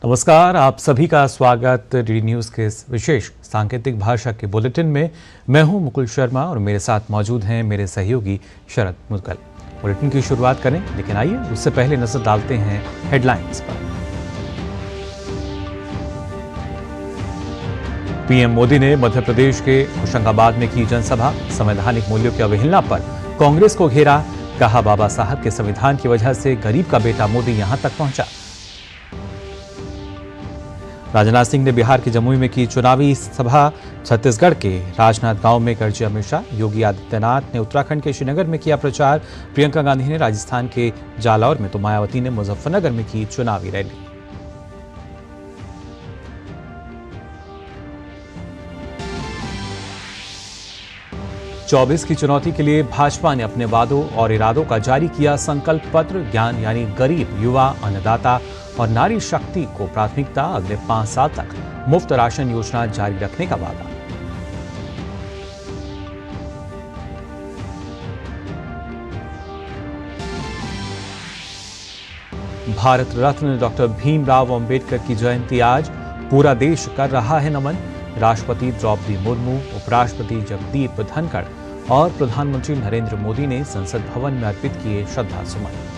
नमस्कार, आप सभी का स्वागत डी न्यूज़ के इस विशेष सांकेतिक भाषा के बुलेटिन में। मैं हूं मुकुल शर्मा और मेरे साथ मौजूद हैं मेरे सहयोगी शरद मुदगल। बुलेटिन की शुरुआत करें, लेकिन आइए उससे पहले नजर डालते हैं हेडलाइंस पर। पीएम मोदी ने मध्य प्रदेश के होशंगाबाद में की जनसभा। संवैधानिक मूल्यों की अवहेलना पर कांग्रेस को घेरा। कहा, बाबा साहब के संविधान की वजह से गरीब का बेटा मोदी यहां तक पहुंचा। राजनाथ सिंह ने बिहार के जमुई में की चुनावी सभा। छत्तीसगढ़ के राजनाथ गांव में गरजे अमित शाह। योगी आदित्यनाथ ने उत्तराखंड के श्रीनगर में किया प्रचार। प्रियंका गांधी ने राजस्थान के जालौर में तो मायावती ने मुजफ्फरनगर में की चुनावी रैली। चौबीस की चुनौती के लिए भाजपा ने अपने वादों और इरादों का जारी किया संकल्प पत्र। ज्ञान यानी गरीब, युवा, अन्नदाता और नारी शक्ति को प्राथमिकता। अगले 5 साल तक मुफ्त राशन योजना जारी रखने का वादा। भारत रत्न डॉक्टर भीमराव अंबेडकर की जयंती आज। पूरा देश कर रहा है नमन। राष्ट्रपति द्रौपदी मुर्मू, उपराष्ट्रपति जगदीप धनखड़ और प्रधानमंत्री नरेंद्र मोदी ने संसद भवन में अर्पित किए श्रद्धा सुमन।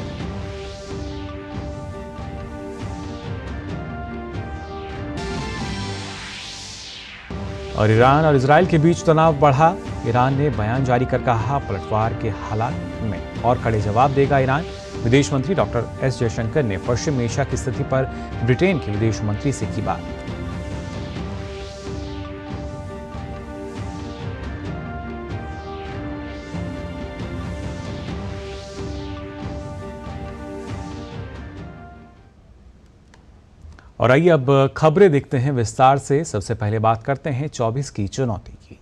और ईरान और इजरायल के बीच तनाव बढ़ा। ईरान ने बयान जारी कर कहा, पलटवार के हालात में और कड़े जवाब देगा ईरान। विदेश मंत्री डॉक्टर एस जयशंकर ने पश्चिम एशिया की स्थिति पर ब्रिटेन के विदेश मंत्री से की बात। और आइए अब खबरें देखते हैं विस्तार से। सबसे पहले बात करते हैं 24 की चुनौती की।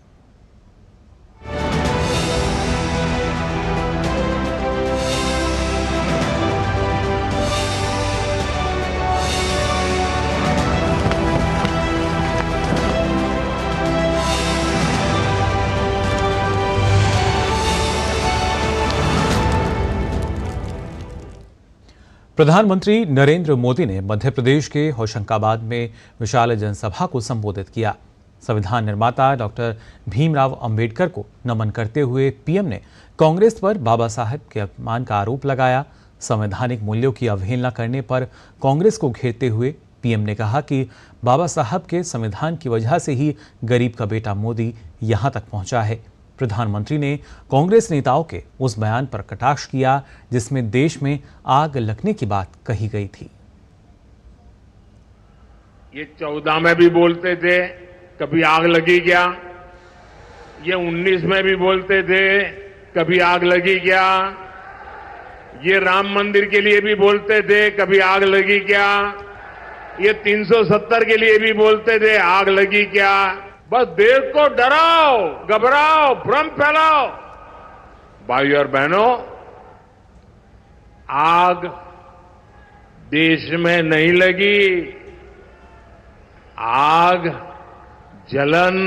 प्रधानमंत्री नरेंद्र मोदी ने मध्य प्रदेश के होशंगाबाद में विशाल जनसभा को संबोधित किया। संविधान निर्माता डॉक्टर भीमराव अंबेडकर को नमन करते हुए पीएम ने कांग्रेस पर बाबा साहब के अपमान का आरोप लगाया। संवैधानिक मूल्यों की अवहेलना करने पर कांग्रेस को घेरते हुए पीएम ने कहा कि बाबा साहब के संविधान की वजह से ही गरीब का बेटा मोदी यहां तक पहुंचा है। प्रधानमंत्री ने कांग्रेस नेताओं के उस बयान पर कटाक्ष किया जिसमें देश में आग लगने की बात कही गई थी। ये 14 में भी बोलते थे कभी आग लगी क्या, ये 19 में भी बोलते थे कभी आग लगी क्या, ये राम मंदिर के लिए भी बोलते थे कभी आग लगी क्या, ये 370 के लिए भी बोलते थे आग लगी क्या। बस देश को डराओ, घबराओ, भ्रम फैलाओ। भाइयों और बहनों, आग देश में नहीं लगी, आग, जलन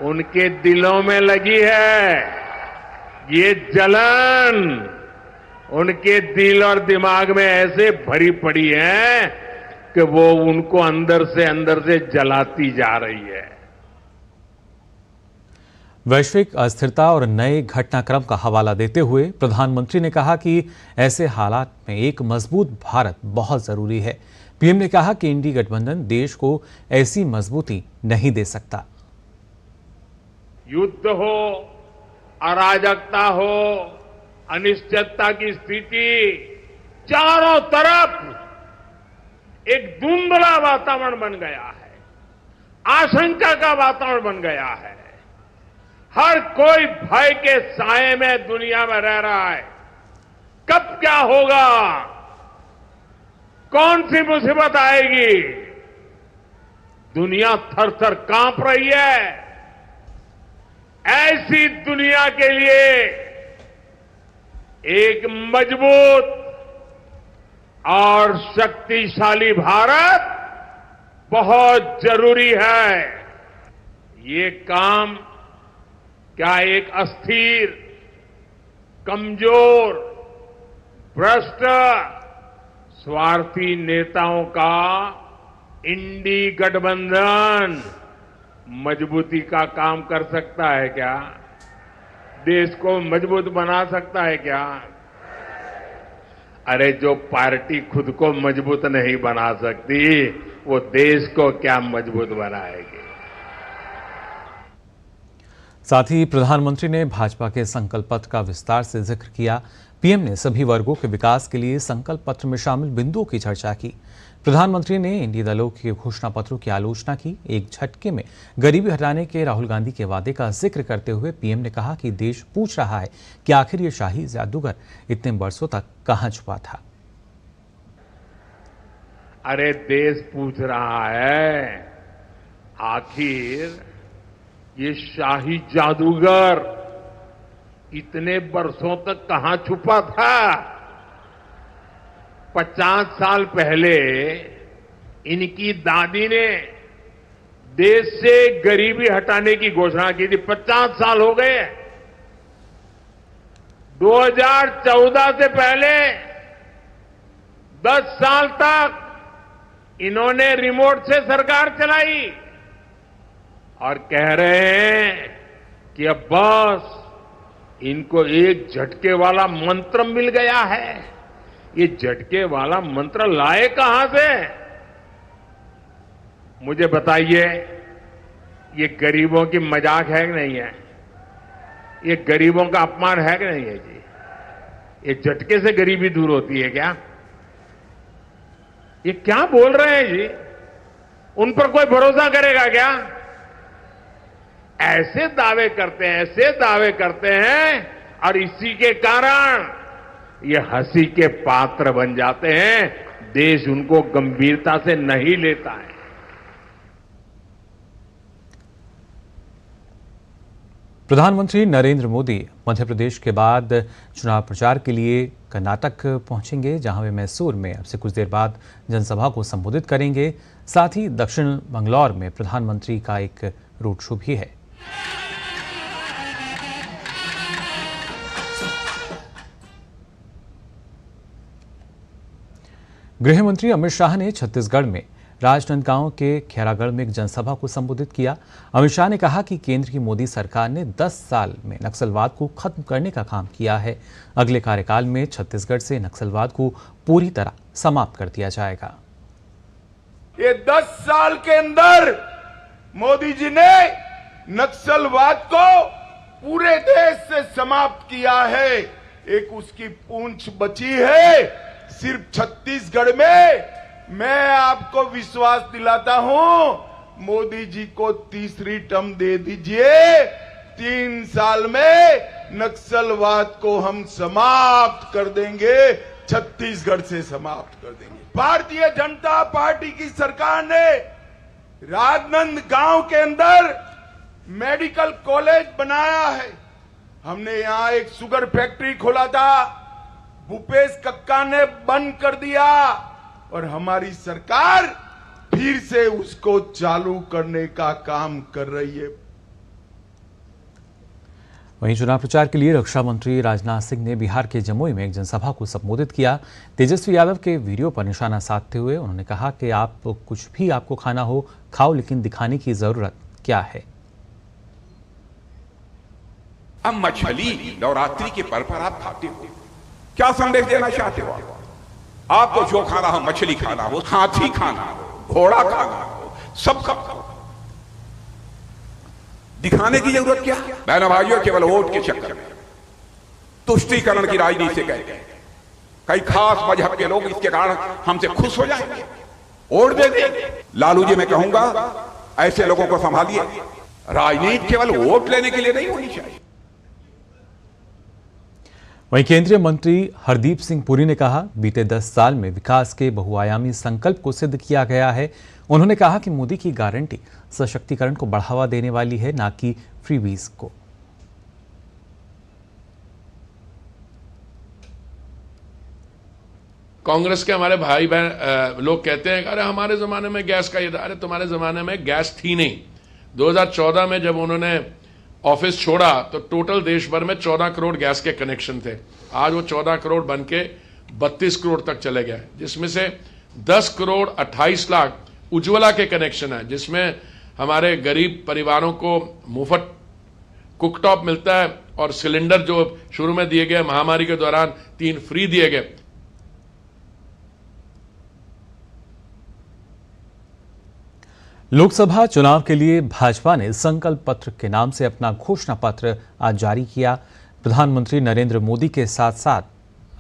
उनके दिलों में लगी है। ये जलन उनके दिल और दिमाग में ऐसे भरी पड़ी है कि वो उनको अंदर से जलाती जा रही है। वैश्विक अस्थिरता और नए घटनाक्रम का हवाला देते हुए प्रधानमंत्री ने कहा कि ऐसे हालात में एक मजबूत भारत बहुत जरूरी है। पीएम ने कहा कि इंडी गठबंधन देश को ऐसी मजबूती नहीं दे सकता। युद्ध हो, अराजकता हो, अनिश्चितता की स्थिति, चारों तरफ एक धुंधला वातावरण बन गया है, आशंका का वातावरण बन गया है। हर कोई भय के साए में दुनिया में रह रहा है। कब क्या होगा, कौन सी मुसीबत आएगी, दुनिया थर थर कांप रही है। ऐसी दुनिया के लिए एक मजबूत और शक्तिशाली भारत बहुत जरूरी है। ये काम क्या एक अस्थिर, कमजोर, भ्रष्ट, स्वार्थी नेताओं का इंडी गठबंधन मजबूती का काम कर सकता है क्या? देश को मजबूत बना सकता है क्या? अरे जो पार्टी खुद को मजबूत नहीं बना सकती, वो देश को क्या मजबूत बनाएगी? साथ ही प्रधानमंत्री ने भाजपा के संकल्प पत्र का विस्तार से जिक्र किया। पीएम ने सभी वर्गों के विकास के लिए संकल्प पत्र में शामिल बिंदुओं की चर्चा की। प्रधानमंत्री ने इंडी दलों के घोषणा पत्रों की आलोचना की। एक झटके में गरीबी हटाने के राहुल गांधी के वादे का जिक्र करते हुए पीएम ने कहा कि देश पूछ रहा है कि आखिर ये शाही जादूगर इतने बरसों तक कहां छुपा था। अरे देश पूछ रहा है, आखिर ये शाही जादूगर इतने बरसों तक कहां छुपा था? 50 साल पहले इनकी दादी ने देश से गरीबी हटाने की घोषणा की थी। 50 साल हो गए। 2014 से पहले 10 साल तक इन्होंने रिमोट से सरकार चलाई और कह रहे हैं कि अब बस इनको एक झटके वाला मंत्र मिल गया है। ये झटके वाला मंत्र लाए कहां से? मुझे बताइए, ये गरीबों की मजाक है कि नहीं है? ये गरीबों का अपमान है कि नहीं है जी? ये झटके से गरीबी दूर होती है क्या? ये क्या बोल रहे हैं जी? उन पर कोई भरोसा करेगा क्या? ऐसे दावे करते हैं और इसी के कारण ये हंसी के पात्र बन जाते हैं। देश उनको गंभीरता से नहीं लेता है। प्रधानमंत्री नरेंद्र मोदी मध्य प्रदेश के बाद चुनाव प्रचार के लिए कर्नाटक पहुंचेंगे, जहां वे मैसूर में अब से कुछ देर बाद जनसभा को संबोधित करेंगे। साथ ही दक्षिण बंगलौर में प्रधानमंत्री का एक रोड शो भी है। गृह मंत्री अमित शाह ने छत्तीसगढ़ में राजनांदगांव के खैरागढ़ में एक जनसभा को संबोधित किया। अमित शाह ने कहा कि केंद्र की मोदी सरकार ने 10 साल में नक्सलवाद को खत्म करने का काम किया है। अगले कार्यकाल में छत्तीसगढ़ से नक्सलवाद को पूरी तरह समाप्त कर दिया जाएगा। ये 10 साल के अंदर मोदी जी ने नक्सलवाद को पूरे देश से समाप्त किया है। एक उसकी पूंछ बची है सिर्फ छत्तीसगढ़ में। मैं आपको विश्वास दिलाता हूं, मोदी जी को तीसरी टर्म दे दीजिए। 3 साल में नक्सलवाद को हम समाप्त कर देंगे, छत्तीसगढ़ से समाप्त कर देंगे। भारतीय जनता पार्टी की सरकार ने राजनांदगांव के अंदर मेडिकल कॉलेज बनाया है। हमने यहां एक शुगर फैक्ट्री खोला था, भूपेश कक्का ने बंद कर दिया और हमारी सरकार फिर से उसको चालू करने का काम कर रही है। वहीं चुनाव प्रचार के लिए रक्षा मंत्री राजनाथ सिंह ने बिहार के जमुई में एक जनसभा को संबोधित किया। तेजस्वी यादव के वीडियो पर निशाना साधते हुए उन्होंने कहा कि आप कुछ भी आपको खाना हो खाओ, लेकिन दिखाने की जरूरत क्या है। अब मछली नवरात्रि के पर्व पर आप खाते हो, क्या संदेश देना चाहते हो? आपको जो खाना हो, मछली खाना हो, हाथी खाना हो, घोड़ा खाना हो, सब खाओ। दिखाने की जरूरत क्या? बहनों भाइयों, केवल वोट के चक्कर में तुष्टीकरण की राजनीति से गए कई खास मजहब के लोग इसके कारण हमसे खुश हो जाएंगे, वोट दे देंगे। लालू जी, मैं कहूंगा ऐसे लोगों को संभालिए। राजनीति केवल वोट लेने के लिए नहीं होनी चाहिए। वहीं केंद्रीय मंत्री हरदीप सिंह पुरी ने कहा, बीते 10 साल में विकास के बहुआयामी संकल्प को सिद्ध किया गया है। उन्होंने कहा कि मोदी की गारंटी सशक्तिकरण को बढ़ावा देने वाली है, ना कि फ्रीबीज को। कांग्रेस के हमारे भाई बहन लोग कहते हैं, अरे हमारे जमाने में गैस का ये था। अरे तुम्हारे जमाने में गैस थी नहीं। 2014 में जब उन्होंने ऑफिस छोड़ा तो टोटल देश भर में 14 करोड़ गैस के कनेक्शन थे। आज वो 14 करोड़ बन के 32 करोड़ तक चले गए, जिसमें से 10 करोड़ 28 लाख उज्ज्वला के कनेक्शन है, जिसमें हमारे गरीब परिवारों को मुफ्त कुकटॉप मिलता है और सिलेंडर जो शुरू में दिए गए महामारी के दौरान 3 फ्री दिए गए। लोकसभा चुनाव के लिए भाजपा ने संकल्प पत्र के नाम से अपना घोषणा पत्र आज जारी किया। प्रधानमंत्री नरेंद्र मोदी के साथ साथ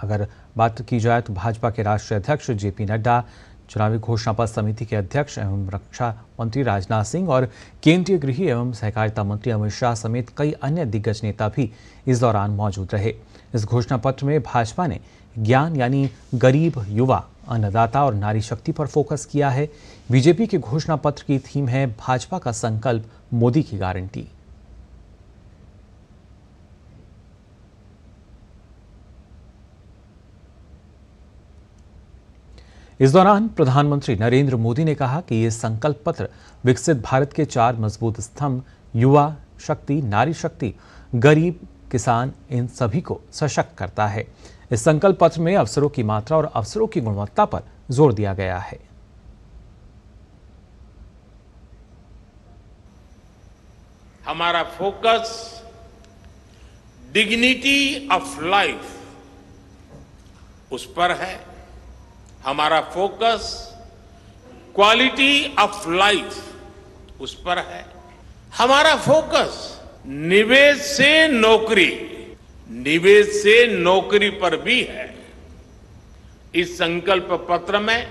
अगर बात की जाए तो भाजपा के राष्ट्रीय अध्यक्ष जेपी नड्डा, चुनावी घोषणा पत्र समिति के अध्यक्ष एवं रक्षा मंत्री राजनाथ सिंह और केंद्रीय गृह एवं सहकारिता मंत्री अमित शाह समेत कई अन्य दिग्गज नेता भी इस दौरान मौजूद रहे। इस घोषणा पत्र में भाजपा ने ज्ञान यानी गरीब, युवा, अन्नदाता और नारी शक्ति पर फोकस किया है। बीजेपी के घोषणा पत्र की थीम है भाजपा का संकल्प, मोदी की गारंटी। इस दौरान प्रधानमंत्री नरेंद्र मोदी ने कहा कि यह संकल्प पत्र विकसित भारत के 4 मजबूत स्तंभ युवा शक्ति, नारी शक्ति, गरीब, किसान, इन सभी को सशक्त करता है। इस संकल्प पत्र में अवसरों की मात्रा और अवसरों की गुणवत्ता पर जोर दिया गया है। हमारा फोकस डिग्निटी ऑफ लाइफ उस पर है, हमारा फोकस क्वालिटी ऑफ लाइफ उस पर है, हमारा फोकस निवेश से नौकरी पर भी है। इस संकल्प पत्र में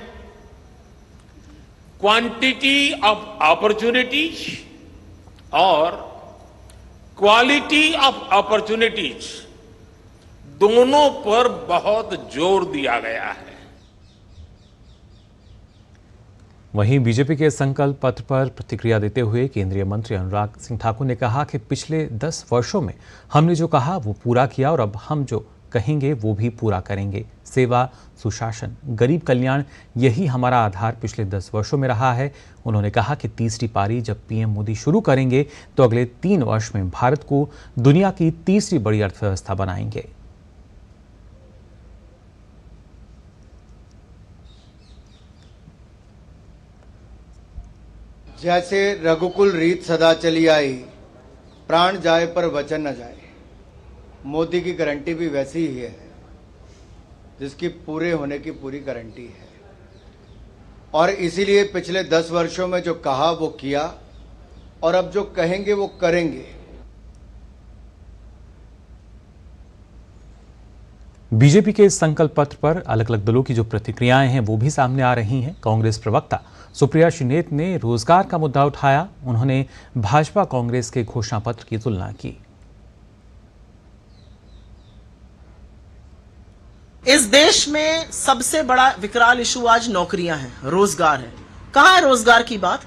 क्वांटिटी ऑफ अपॉर्चुनिटीज और क्वालिटी ऑफ अपॉर्चुनिटीज दोनों पर बहुत जोर दिया गया है। वहीं बीजेपी के संकल्प पत्र पर प्रतिक्रिया देते हुए केंद्रीय मंत्री अनुराग सिंह ठाकुर ने कहा कि पिछले 10 वर्षों में हमने जो कहा वो पूरा किया और अब हम जो कहेंगे वो भी पूरा करेंगे। सेवा, सुशासन, गरीब कल्याण, यही हमारा आधार पिछले 10 वर्षों में रहा है। उन्होंने कहा कि तीसरी पारी जब पीएम मोदी शुरू करेंगे तो अगले 3 वर्ष में भारत को दुनिया की तीसरी बड़ी अर्थव्यवस्था बनाएंगे। जैसे रघुकुल रीत सदा चली आई, प्राण जाए पर वचन न जाए, मोदी की गारंटी भी वैसी ही है जिसकी पूरे होने की पूरी गारंटी है। और इसीलिए पिछले 10 वर्षों में जो कहा वो किया और अब जो कहेंगे वो करेंगे। बीजेपी के इस संकल्प पत्र पर अलग अलग दलों की जो प्रतिक्रियाएं हैं वो भी सामने आ रही हैं। कांग्रेस प्रवक्ता सुप्रिया श्रीनेत ने रोजगार का मुद्दा उठाया। उन्होंने भाजपा कांग्रेस के घोषणा पत्र की तुलना की। इस देश में सबसे बड़ा विकराल इशू आज नौकरियां हैं, रोजगार है। कहां है रोजगार की बात?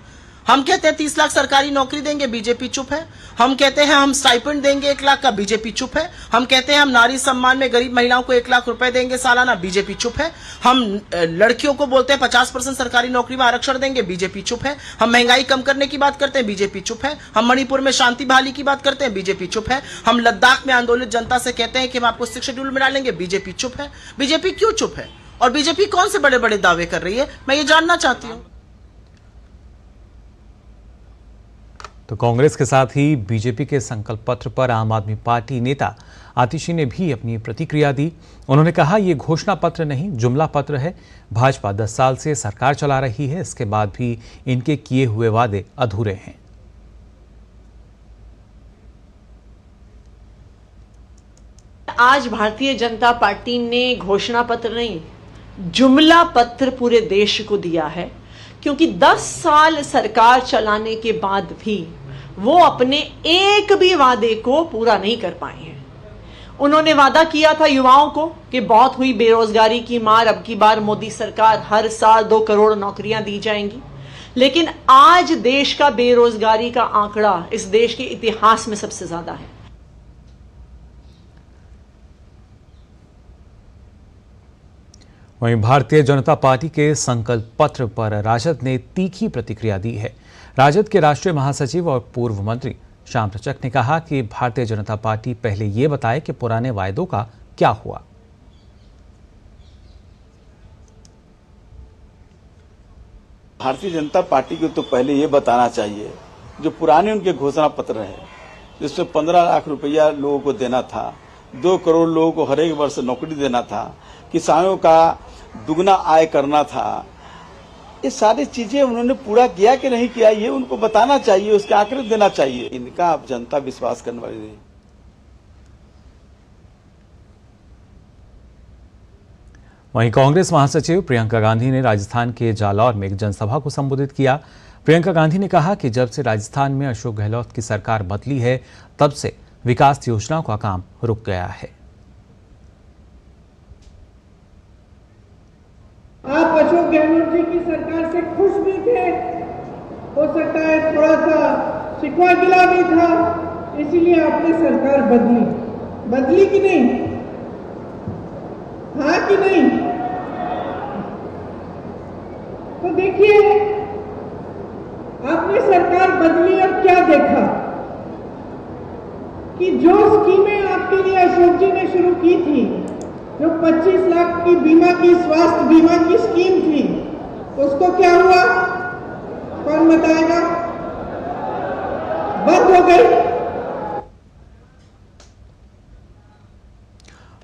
हम कहते हैं 30 लाख सरकारी नौकरी देंगे, बीजेपी चुप है। हम कहते हैं हम स्टाइपेंड देंगे 1 लाख का, बीजेपी चुप है। हम कहते हैं हम नारी सम्मान में गरीब महिलाओं को 1 लाख रुपए देंगे सालाना, बीजेपी चुप है। हम लड़कियों को बोलते हैं 50% सरकारी नौकरी में आरक्षण देंगे, बीजेपी चुप है। हम महंगाई कम करने की बात करते हैं, बीजेपी चुप है। हम मणिपुर में शांति बहाली की बात करते हैं, बीजेपी चुप है। हम लद्दाख में आंदोलित जनता से कहते हैं कि हम आपको 6 शेड्यूल में डालेंगे, बीजेपी चुप है। बीजेपी क्यों चुप है और बीजेपी कौन से बड़े बड़े दावे कर रही है, मैं ये जानना चाहती हूं। तो कांग्रेस के साथ ही बीजेपी के संकल्प पत्र पर आम आदमी पार्टी नेता आतिशी ने भी अपनी प्रतिक्रिया दी। उन्होंने कहा ये घोषणा पत्र नहीं, जुमला पत्र है। भाजपा 10 साल से सरकार चला रही है, इसके बाद भी इनके किए हुए वादे अधूरे हैं। आज भारतीय जनता पार्टी ने घोषणा पत्र नहीं, जुमला पत्र पूरे देश को दिया है, क्योंकि 10 साल सरकार चलाने के बाद भी वो अपने एक भी वादे को पूरा नहीं कर पाए हैं। उन्होंने वादा किया था युवाओं को कि बहुत हुई बेरोजगारी की मार, अब की बार मोदी सरकार हर साल 2 करोड़ नौकरियां दी जाएंगी। लेकिन आज देश का बेरोजगारी का आंकड़ा इस देश के इतिहास में सबसे ज्यादा है। वहीं भारतीय जनता पार्टी के संकल्प पत्र पर राजद ने तीखी प्रतिक्रिया दी है। राजद के राष्ट्रीय महासचिव और पूर्व मंत्री श्याम रजक ने कहा कि भारतीय जनता पार्टी पहले ये बताए कि पुराने वायदों का क्या हुआ। भारतीय जनता पार्टी को तो पहले ये बताना चाहिए, जो पुराने उनके घोषणा पत्र है जिसमें 15 लाख रुपया लोगों को देना था, 2 करोड़ लोगों को हर एक वर्ष नौकरी देना था, किसानों का दुगना आय करना था, ये सारी चीजें उन्होंने पूरा किया कि नहीं किया, ये उनको बताना चाहिए, उसके आंकड़े देना चाहिए। इनका अब जनता विश्वास करने वाली नहीं। वहीं कांग्रेस महासचिव प्रियंका गांधी ने राजस्थान के जालौर में एक जनसभा को संबोधित किया। प्रियंका गांधी ने कहा कि जब से राजस्थान में अशोक गहलोत की सरकार बदली है, तब से विकास योजनाओं का काम रुक गया है। आप अशोक गहलोत जी की सरकार से खुश भी थे, हो सकता है थोड़ा सा शिकवा गिला भी था, इसीलिए आपने सरकार बदली कि नहीं? हाँ कि नहीं? तो देखिए, आपने सरकार बदली और क्या देखा कि जो स्कीमें आपके लिए अशोक जी ने शुरू की थी, जो 25 लाख की बीमा की स्वास्थ्य बीमा की स्कीम थी, उसको क्या हुआ? कौन बताएगा? बंद हो गई।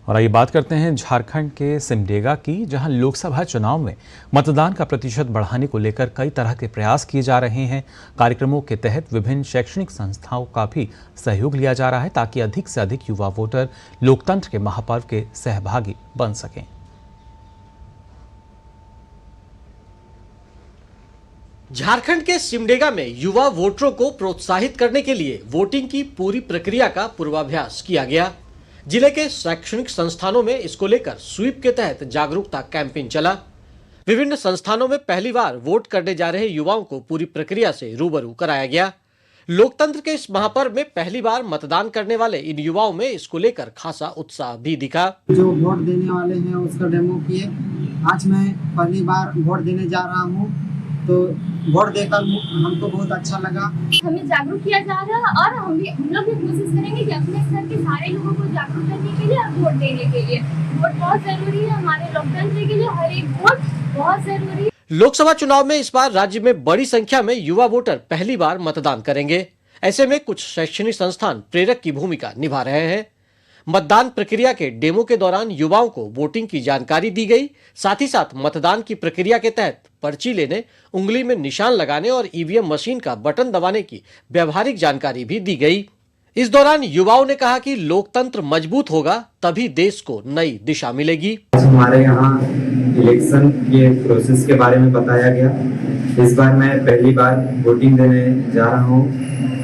और आइए बात करते हैं झारखंड के सिमडेगा की, जहां लोकसभा चुनाव में मतदान का प्रतिशत बढ़ाने को लेकर कई तरह के प्रयास किए जा रहे हैं। कार्यक्रमों के तहत विभिन्न शैक्षणिक संस्थाओं का भी सहयोग लिया जा रहा है ताकि अधिक से अधिक युवा वोटर लोकतंत्र के महापर्व के सहभागी बन सकें। झारखंड के सिमडेगा में युवा वोटरों को प्रोत्साहित करने के लिए वोटिंग की पूरी प्रक्रिया का पूर्वाभ्यास किया गया। जिले के शैक्षणिक संस्थानों में इसको लेकर स्वीप के तहत जागरूकता कैंपेन चला। विभिन्न संस्थानों में पहली बार वोट करने जा रहे युवाओं को पूरी प्रक्रिया से रूबरू कराया गया। लोकतंत्र के इस महापर्व में पहली बार मतदान करने वाले इन युवाओं में इसको लेकर खासा उत्साह भी दिखा। जो वोट देने वाले हैं उसका डेमो किए। आज मैं पहली बार वोट देने जा रहा हूँ, तो वोट देकर हमको बहुत अच्छा लगा। हमें जागरूक किया जा रहा है और हम लोग भी कोशिश करेंगे कि अपने स्तर के सारे लोगों को जागरूक करने के लिए और वोट देने के लिए। वोट बहुत जरूरी है हमारे लोकतंत्र के लिए, हर एक वोट बहुत जरूरी है। लोकसभा चुनाव में इस बार राज्य में बड़ी संख्या में युवा वोटर पहली बार मतदान करेंगे। ऐसे में कुछ शैक्षणिक संस्थान प्रेरक की भूमिका निभा रहे हैं। मतदान प्रक्रिया के डेमो के दौरान युवाओं को वोटिंग की जानकारी दी गई। साथ ही साथ मतदान की प्रक्रिया के तहत पर्ची लेने, उंगली में निशान लगाने और ईवीएम मशीन का बटन दबाने की व्यावहारिक जानकारी भी दी गई। इस दौरान युवाओं ने कहा कि लोकतंत्र मजबूत होगा तभी देश को नई दिशा मिलेगी। हमारे यहाँ इलेक्शन के प्रोसेस के बारे में बताया गया। इस बार मैं पहली बार वोटिंग देने जा रहा हूँ,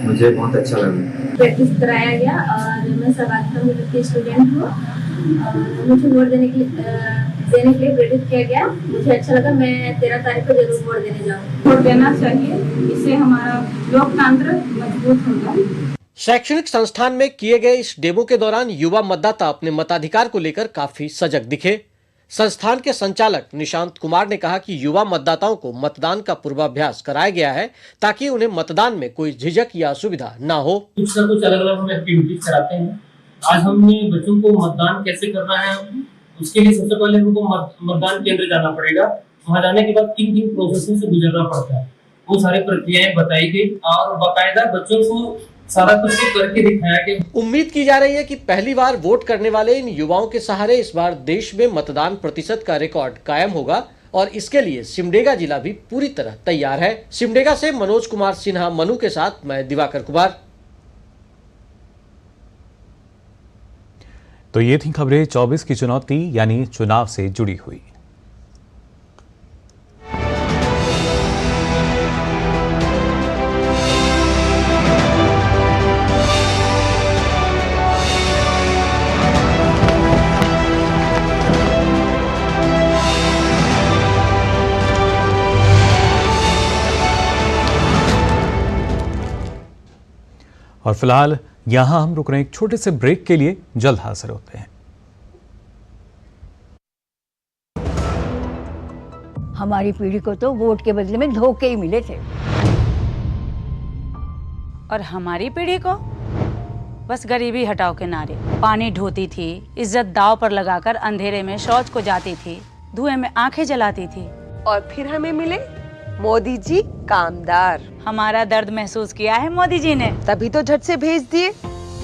मुझे बहुत अच्छा लगा। प्रैक्टिस कराया गया और मैं सवागतम के स्टूडेंट हूँ। मुझे वोट देने के लिए प्रेरित किया गया। मुझे अच्छा लगा। मैं 13 तारीख को जरूर वोट देने जाऊँगी। वोट देना चाहिए, इससे हमारा लोकतंत्र मजबूत होगा। शैक्षणिक संस्थान में किए गए इस डेमो के दौरान युवा मतदाता अपने मताधिकार को लेकर काफी सजग दिखे। संस्थान के संचालक निशांत कुमार ने कहा कि युवा मतदाताओं को मतदान का पूर्वाभ्यास कराया गया है ताकि उन्हें मतदान में कोई झिझक या असुविधा न हो। कुछ न कुछ अलग अलग हम एक्टिविटीज कराते हैं। आज हमने बच्चों को मतदान कैसे करना है, उसके लिए सबसे पहले उनको मतदान केंद्र जाना पड़ेगा। वहाँ जाने के बाद किन किन प्रोसेस से गुजरना पड़ता है, वो सारी प्रक्रियाएं बताई गई और बाकायदा बच्चों को सारा कुछ करके दिखाया गया। उम्मीद की जा रही है कि पहली बार वोट करने वाले इन युवाओं के सहारे इस बार देश में मतदान प्रतिशत का रिकॉर्ड कायम होगा और इसके लिए सिमडेगा जिला भी पूरी तरह तैयार है। सिमडेगा से मनोज कुमार सिन्हा मनु के साथ मैं दिवाकर कुमार। तो ये थी खबरें 24 की चुनौती यानी चुनाव से जुड़ी हुई। और फिलहाल यहां हम रुक रहे हैं एक छोटे से ब्रेक के लिए, जल्द हाजिर होते हैं। हमारी पीढ़ी को तो वोट के बदले में धोखे ही मिले थे और हमारी पीढ़ी को बस गरीबी हटाओ के नारे। पानी ढोती थी, इज्जत दांव पर लगाकर अंधेरे में शौच को जाती थी, धुएं में आंखें जलाती थी और फिर हमें मिले मोदी जी कामदार। हमारा दर्द महसूस किया है मोदी जी ने, तभी तो झट से भेज दिए।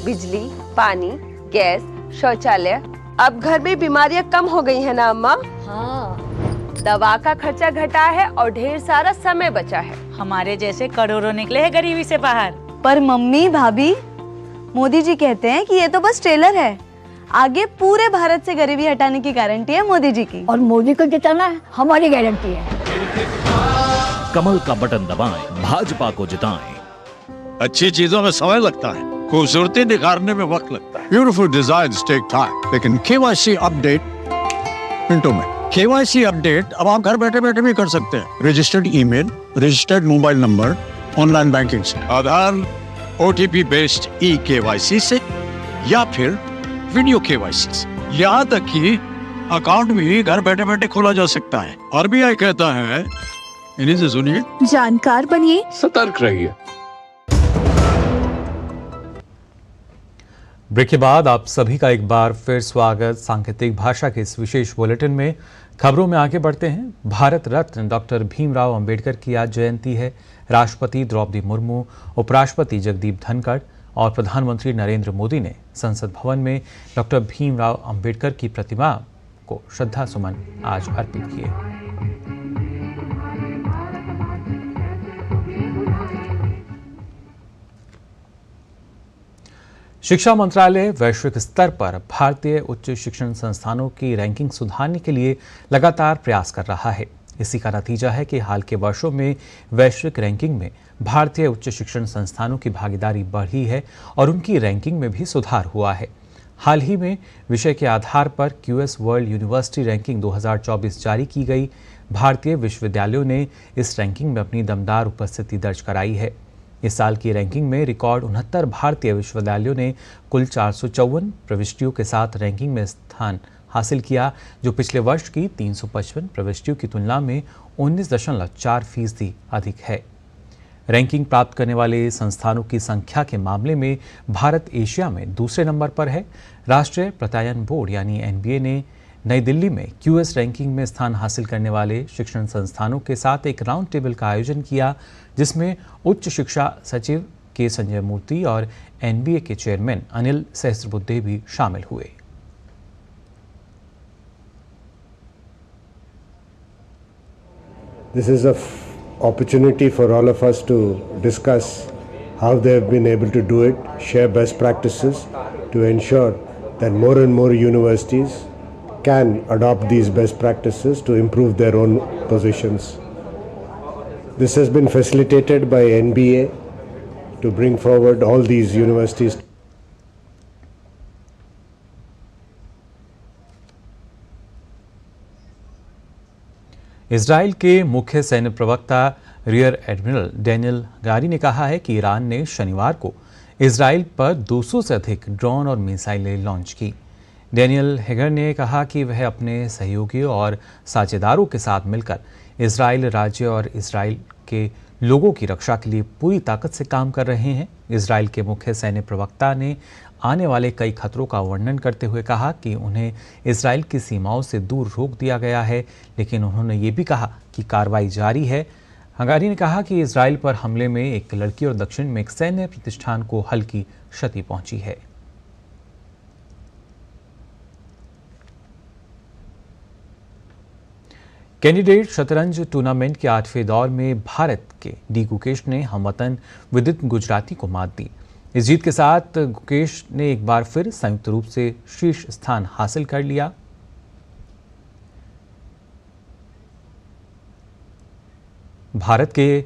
बिजली, पानी, गैस, शौचालय। अब घर में बीमारियां कम हो गई है ना अम्मा? हाँ। दवा का खर्चा घटा है और ढेर सारा समय बचा है। हमारे जैसे करोड़ों निकले हैं गरीबी से बाहर। पर मम्मी भाभी, मोदी जी कहते हैं कि ये तो बस ट्रेलर है, आगे पूरे भारत से गरीबी हटाने की गारंटी है मोदी जी की। और मोदी को जिताना है हमारी गारंटी है। कमल का बटन दबाएं, भाजपा को जिताएं। अच्छी चीजों में समय लगता है, खूबसूरती निखारने में वक्त लगता है। ब्यूटीफुल डिजाइन्स टेक टाइम, लेकिन केवाईसी अपडेट मिनटों में। केवाईसी अपडेट अब आप घर बैठे बैठे भी कर सकते हैं। Registered email, registered mobile number, online banking से, आधार, ओटीपी बेस्ड ई-केवाईसी से, या फिर वीडियो केवाईसी से। यहाँ तक कि अकाउंट भी घर बैठे बैठे खोला जा सकता है। आरबीआई कहता है, इन्हीं से सुनिए, जानकार बनिए, सतर्क रहिए। ब्रेक के बाद आप सभी का एक बार फिर स्वागत। सांकेतिक भाषा के इस विशेष बुलेटिन में खबरों में आगे बढ़ते हैं। भारत रत्न डॉक्टर भीमराव अंबेडकर की आज जयंती है। राष्ट्रपति द्रौपदी मुर्मू, उपराष्ट्रपति जगदीप धनखड़ और प्रधानमंत्री नरेंद्र मोदी ने संसद भवन में डॉक्टर भीमराव अंबेडकर की प्रतिमा को श्रद्धा सुमन आज अर्पित किए। शिक्षा मंत्रालय वैश्विक स्तर पर भारतीय उच्च शिक्षण संस्थानों की रैंकिंग सुधारने के लिए लगातार प्रयास कर रहा है। इसी का नतीजा है कि हाल के वर्षों में वैश्विक रैंकिंग में भारतीय उच्च शिक्षण संस्थानों की भागीदारी बढ़ी है और उनकी रैंकिंग में भी सुधार हुआ है। हाल ही में विषय के आधार पर क्यूएस वर्ल्ड यूनिवर्सिटी रैंकिंग 2024 जारी की गई। भारतीय विश्वविद्यालयों ने इस रैंकिंग में अपनी दमदार उपस्थिति दर्ज कराई है। इस साल की रैंकिंग में रिकॉर्ड 69 भारतीय विश्वविद्यालयों ने कुल 454 प्रविष्टियों के साथ रैंकिंग में स्थान हासिल किया, जो पिछले वर्ष की 355 प्रविष्टियों की तुलना में 19.4% अधिक है। रैंकिंग प्राप्त करने वाले संस्थानों की संख्या के मामले में भारत एशिया में दूसरे नंबर पर है। राष्ट्रीय प्रत्यायन बोर्ड यानी एनबीए ने नई दिल्ली में क्यूएस रैंकिंग में स्थान हासिल करने वाले शिक्षण संस्थानों के साथ एक राउंड टेबल का आयोजन किया, जिसमें उच्च शिक्षा सचिव के संजय मूर्ति और एनबीए के चेयरमैन अनिल सहस्त्रबुद्धे भी शामिल हुए। This is an opportunity for all of us to discuss how they have been able to do it, share best practices to ensure that more and more universities can adopt these best practices to improve their own positions. This has been facilitated by NBA to bring forward all these universities. Israel के मुख्य सैन्य प्रवक्ता rear admiral Daniel Hagari ने कहा है कि Iran ने शनिवार को इजराइल पर 200 से अधिक ड्रोन और मिसाइलें लॉन्च की। डेनियल हेगर ने कहा कि वह अपने सहयोगियों और साझेदारों के साथ मिलकर इजराइल राज्य और इजराइल के लोगों की रक्षा के लिए पूरी ताकत से काम कर रहे हैं। इजराइल के मुख्य सैन्य प्रवक्ता ने आने वाले कई खतरों का वर्णन करते हुए कहा कि उन्हें इजराइल की सीमाओं से दूर रोक दिया गया है, लेकिन उन्होंने ये भी कहा कि कार्रवाई जारी है। हगारी ने कहा कि इजराइल पर हमले में एक लड़की और दक्षिण में एक सैन्य प्रतिष्ठान को हल्की क्षति पहुंची है। कैंडिडेट शतरंज टूर्नामेंट के 8वें दौर में भारत के डी गुकेश ने हमवतन विदित गुजराती को मात दी। इस जीत के साथ गुकेश ने एक बार फिर संयुक्त रूप से शीर्ष स्थान हासिल कर लिया। भारत के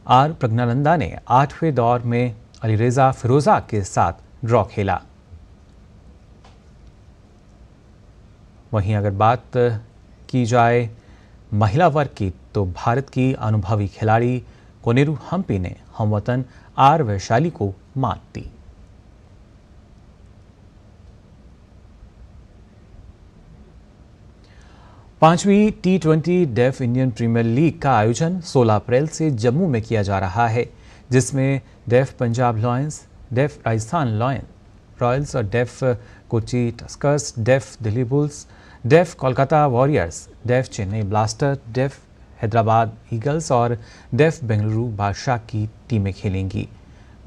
आर प्रज्ञानंदा ने 8वें दौर में अलीरेजा फिरोजा के साथ ड्रॉ खेला। वहीं अगर बात की जाए महिला वर्ग की, तो भारत की अनुभवी खिलाड़ी कोनेरू हम्पी ने हमवतन आर वैशाली को मात दी। पांचवीं T20 def Indian premiere league का आयोजन 16 अप्रैल से जम्मू में किया जा रहा है, जिसमें Deaf Punjab Lions, Deaf Rajasthan Royals और Deaf Kochi Tuskers, Deaf Delhi Bulls, Deaf Kolkata Warriors, Deaf Chennai Blaster, Deaf Hyderabad Eagles और डेफ बेंगलुरु बादशाह की टीमें खेलेंगी।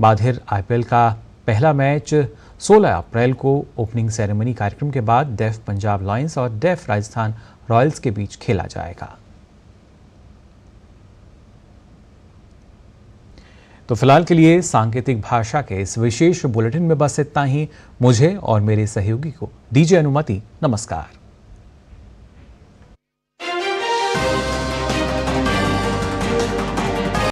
बाधिर IPL का पहला मैच 16 अप्रैल को ओपनिंग सेरेमनी कार्यक्रम के बाद डेफ पंजाब लायंस और डेफ राजस्थान रॉयल्स के बीच खेला जाएगा। तो फिलहाल के लिए सांकेतिक भाषा के इस विशेष बुलेटिन में बस इतना ही। मुझे और मेरे सहयोगी को दीजिए अनुमति। नमस्कार।